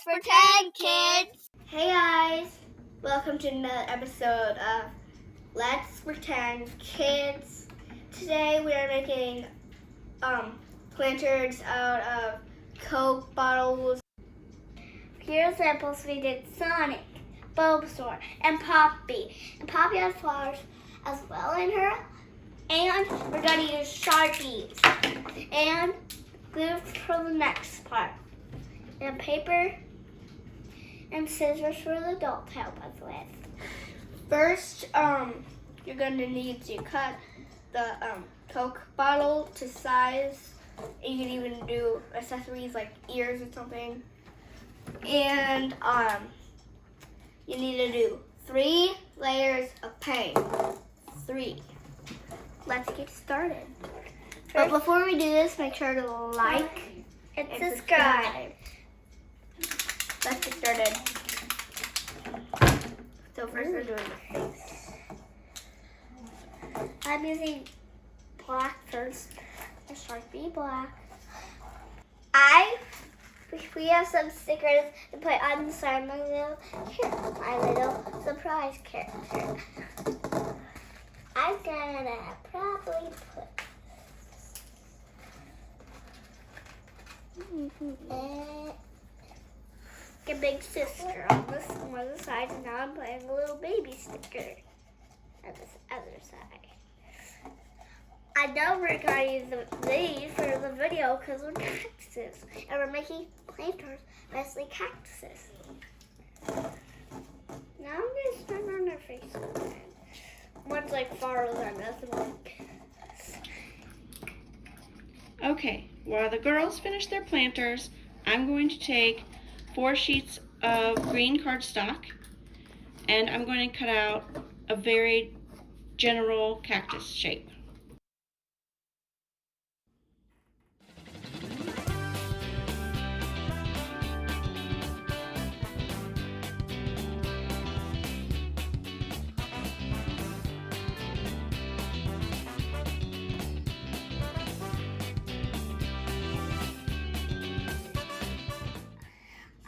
Let's Pretend Kids! Hey guys! Welcome to another episode of Let's Pretend Kids. Today we are making planters out of Coke bottles. Here are samples. We did Sonic, Bulbasaur, and Poppy. And Poppy has flowers as well in her. And we're going to use Sharpies and glue for the next part. And paper and scissors for the adult to help us with. First, you're going to need to cut the Coke bottle to size. You can even do accessories like ears or something. And you need to do 3 layers of paint. 3. Let's get started. But before we do this, make sure to like and subscribe. Let's get started. So first we're doing the face. I'm using black first. A Sharpie black. We have some stickers to put on the side of my little surprise character. I'm gonna probably put a big sister on this one of the sides, and now I'm putting a little baby sticker on this other side. I know we're going to use these for the video because we're cactuses, and we're making planters, mostly cactuses. Now I'm going to start on their faces. One's like farther than this one. Okay, while the girls finish their planters, I'm going to take 4 sheets of green cardstock and I'm going to cut out a very general cactus shape.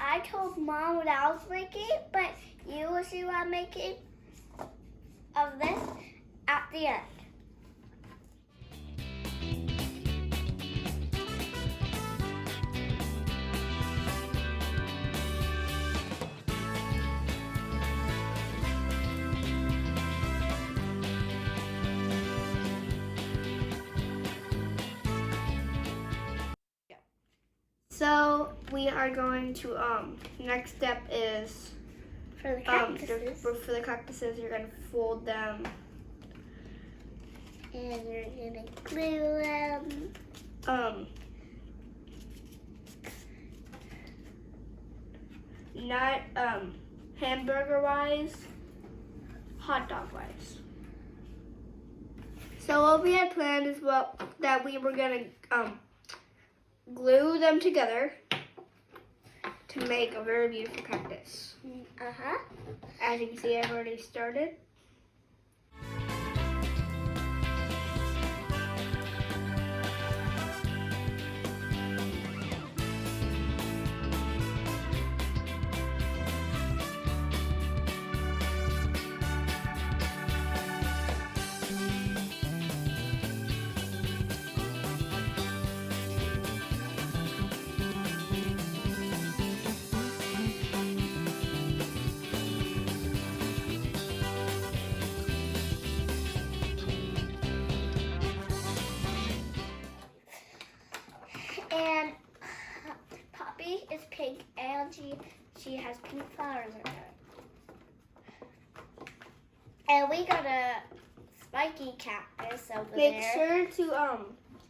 I told Mom what I was making, but you will see what I'm making of this at the end. So we are going to next step is For the cactuses. for the cactuses you're gonna fold them. And you're gonna glue them. Not hamburger wise, hot dog wise. So what we had planned is that we were gonna glue them together to make a very beautiful cactus. As you can see, I've already started. And Poppy is pink, and she has pink flowers in her. And we got a spiky cactus over Make there. sure to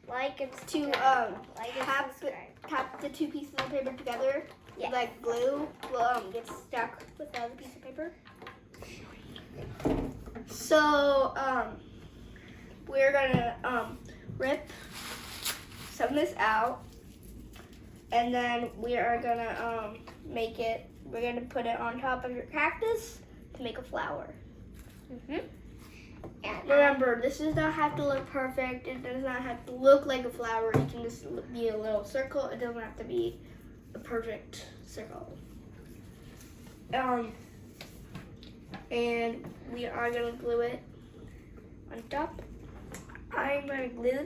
Like and to subscribe. Like and subscribe. tap the 2 pieces of paper together. Yes. Like glue will get stuck with the other piece of paper. So we're gonna rip some of this out, and then we are gonna we're gonna put it on top of your cactus to make a flower. And Remember, this does not have to look perfect. It does not have to look like a flower. It can just be a little circle. It doesn't have to be a perfect circle. And we are gonna glue it on top. I'm gonna glue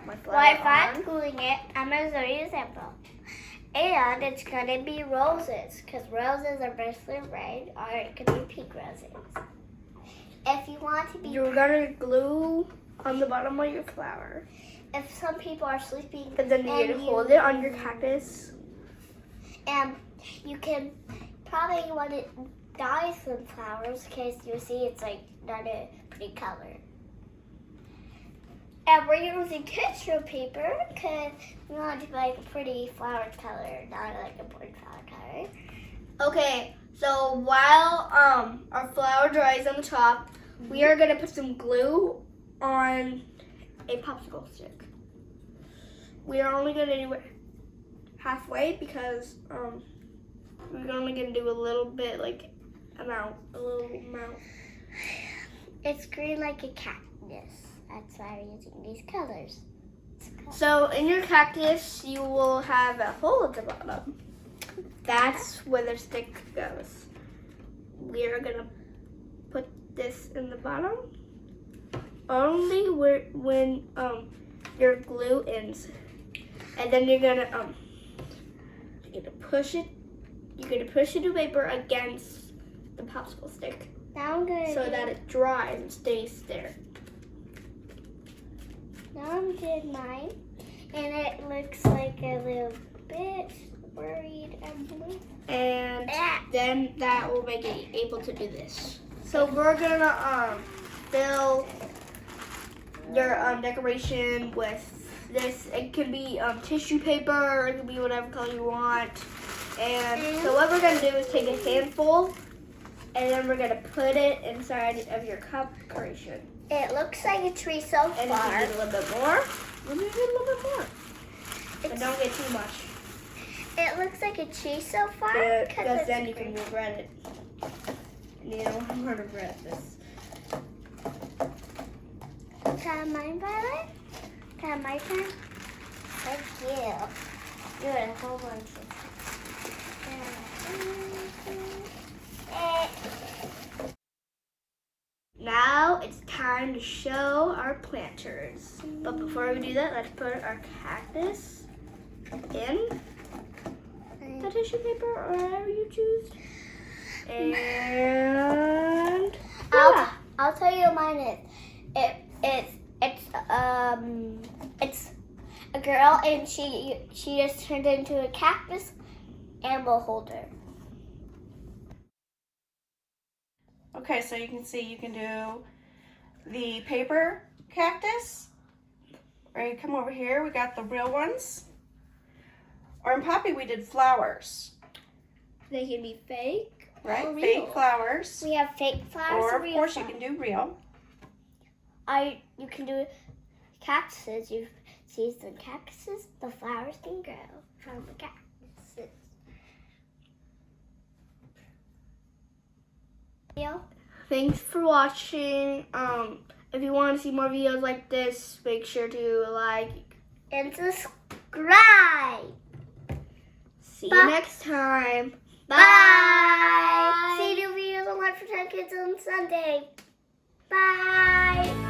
my flower While if on. I'm gluing it, I'm gonna show you a sample. And it's gonna be roses, because roses are mostly red, or it could be pink roses. If you want to be, You're gonna glue on the bottom of your flower. if some people are sleeping, And then you're gonna hold it on your cactus. and you can probably want to dye some flowers, because you see it's like not a pretty color. And we're using tissue paper because we want to like a pretty flower color, not like a boring flower color. Okay, so while our flower dries on the top, we are gonna put some glue on a popsicle stick. We are only gonna do it halfway because we're only gonna do a little bit, like a little amount. It's green like a cactus. That's why we're using these colors. So in your cactus, you will have a hole at the bottom. That's where the stick goes. We are gonna put this in the bottom only when your glue ends, and then you're gonna push it. You're gonna push the paper against the popsicle stick Now I'm gonna so that it dries and stays there. Now I'm doing mine, and it looks like a little bit worried and blue. And then that will make it able to do this. So we're gonna fill your decoration with this. It can be tissue paper, it can be whatever color you want. And so what we're gonna do is take a handful, and then we're gonna put it inside of your cup decoration. It looks like a tree so And far. if you need a little bit more, we're gonna do a little bit more. But don't get too much. It looks like a tree so far. Because then you can regret it. And you don't want to regret this. Can I have mine, Violet? Can I have my turn? Thank you. You had a whole bunch of Now it's time to show our planters. But before we do that, let's put our cactus in the tissue paper or whatever you choose. And I'll tell you what mine is. It's a girl, and she just turned into a cactus, and we'll hold her. Okay, so you can see you can do the paper cactus. Or you come over here, we got the real ones. Or in Poppy we did flowers. they can be fake. Right? Or real. Fake flowers. We have fake flowers. Or of real course flowers. you can do real. You can do cactuses. You see some cactuses, the flowers can grow from the cactuses. Thanks for watching. If you want to see more videos like this, make sure to like And subscribe. See Bye. you next time. Bye. See new videos on LETSPRETENDKIDS on Sunday. Bye.